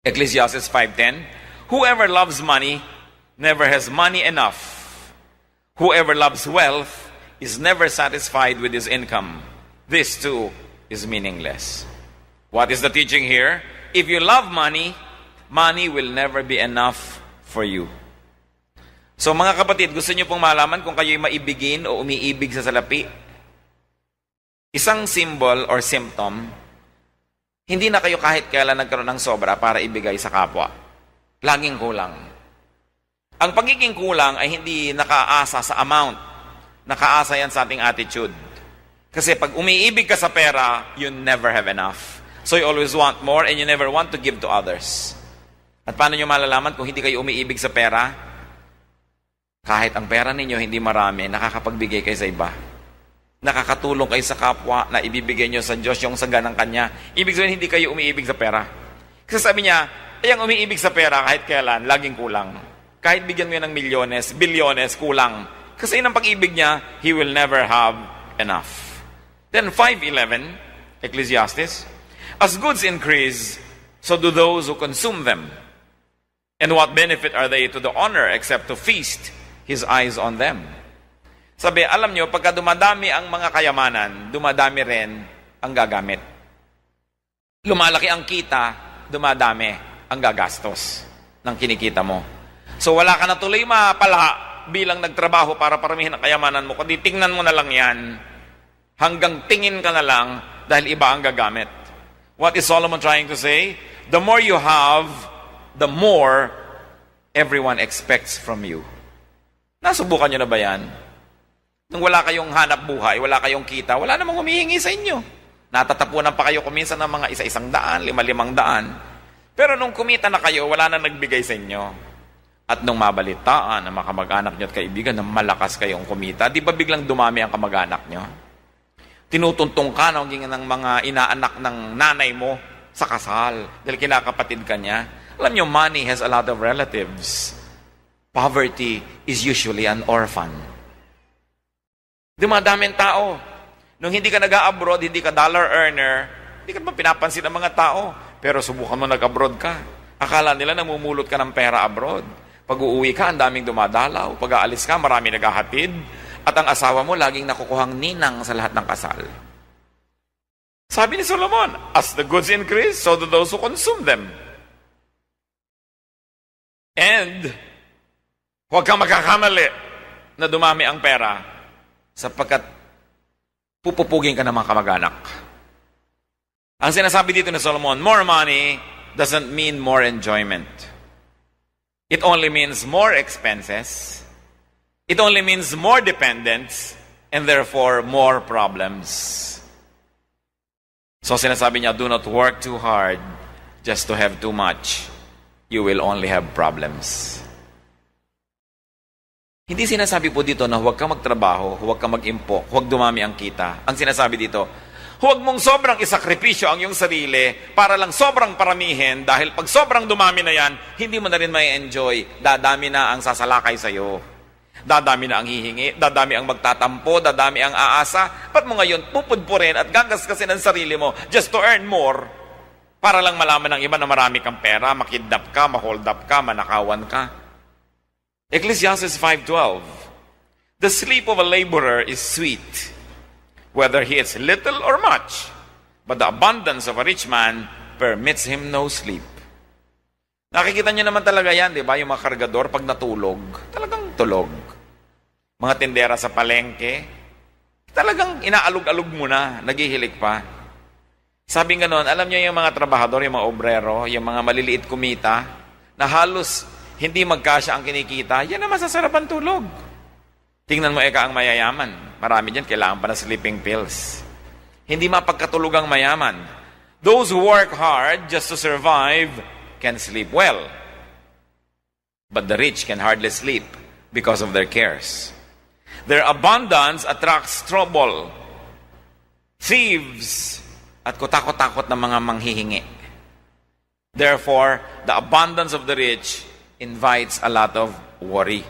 Ecclesiastes 5:10, whoever loves money never has money enough. Whoever loves wealth is never satisfied with his income. This too is meaningless. What is the teaching here? If you love money, money will never be enough for you. So mga kapatid, gusto niyo pong malaman kung kayo'y maibigin o umiibig sa salapi? Isang symbol or symptom, hindi na kayo kahit kailan nagkaroon ng sobra para ibigay sa kapwa. Laging kulang. Ang pagiging kulang ay hindi nakaasa sa amount. Nakaasa yan sa ating attitude. Kasi pag umiibig ka sa pera, you never have enough. So you always want more and you never want to give to others. At paano nyo malalaman kung hindi kayo umiibig sa pera? Kahit ang pera ninyo hindi marami, nakakapagbigay kayo sa iba. Nakakatulong kayo sa kapwa na ibibigay nyo sa Diyos yung saganang Kanya. Ibig sabihin, hindi kayo umiibig sa pera. Kasi sabi niya, ay ang umiibig sa pera kahit kailan, laging kulang. Kahit bigyan mo yan ng milyones, bilyones, kulang. Kasi yun ang pag-ibig niya, he will never have enough. Then 5:11, Ecclesiastes, as goods increase, so do those who consume them. And what benefit are they to the owner except to feast his eyes on them? Sabi, alam nyo, pagka dumadami ang mga kayamanan, dumadami rin ang gagamit. Lumalaki ang kita, dumadami ang gagastos ng kinikita mo. So wala ka na tuloy mapala bilang nagtrabaho para paramihin ang kayamanan mo, kundi tingnan mo na lang yan, hanggang tingin ka na lang dahil iba ang gagamit. What is Solomon trying to say? The more you have, the more everyone expects from you. Nasubukan nyo na ba yan? Nung wala kayong hanap buhay, wala kayong kita, wala namang humihingi sa inyo. Natatapunan pa kayo kuminsan ng mga 100, 500. Pero nung kumita na kayo, wala na nagbigay sa inyo. At nung mabalitaan ng mga kamag-anak nyo at kaibigan na malakas kayong kumita, di ba biglang dumami ang kamag-anak nyo? Tinutuntong ka ng mga inaanak ng nanay mo sa kasal dahil kinakapatid ka niya. Alam nyo, money has a lot of relatives. Poverty is usually an orphan. Dumadaming tao. Nung hindi ka nag-abroad, hindi ka dollar earner, hindi ka naman pinapansin ng mga tao. Pero subukan mo nag-abroad ka. Akala nila namumulot ka ng pera abroad. Pag uuwi ka, ang daming dumadalaw. Pag aalis ka, marami naghahatid. At ang asawa mo, laging nakukuhang ninang sa lahat ng kasal. Sabi ni Solomon, as the goods increase, so do those who consume them. And, huwag kang magkakamali na dumami ang pera sapagkat pupupugin ka ng mga kamag-anak. Ang sinasabi dito ni Solomon, more money doesn't mean more enjoyment. It only means more expenses. It only means more dependence and therefore more problems. So sinasabi niya, do not work too hard just to have too much. You will only have problems. Hindi sinasabi po dito na huwag kang magtrabaho, huwag kang mag-impok, huwag dumami ang kita. Ang sinasabi dito, huwag mong sobrang isakripisyo ang iyong sarili para lang sobrang paramihin dahil pag sobrang dumami na yan, hindi mo na rin may enjoy. Dadami na ang sasalakay sa'yo. Dadami na ang hihingi, dadami ang magtatampo, dadami ang aasa. Ba't mo ngayon pupudpurin at gagaskasin ang sarili mo just to earn more para lang malaman ng iba na marami kang pera, makidnap ka, mahold up ka, manakawan ka? Ecclesiastes 5:12, the sleep of a laborer is sweet, whether he eats little or much, but the abundance of a rich man permits him no sleep. Nakikita niyo naman talaga yan, di ba? Yung mga kargador, pag natulog, talagang tulog. Mga tindera sa palengke, talagang inaalog-alog mo na, naghihilig pa. Sabi nga noon, alam niyo yung mga trabahador, yung mga obrero, yung mga maliliit kumita, na halos hindi magkasya ang kinikita, yan naman sa sarapan tulog. Tingnan mo eka ang mayayaman. Marami dyan, kailangan pa ng sleeping pills. Hindi mapagkatulog ang mayaman. Those who work hard just to survive can sleep well. But the rich can hardly sleep because of their cares. Their abundance attracts trouble, thieves, at kutakot-takot na mga manghihingi. Therefore, the abundance of the rich invites a lot of worry.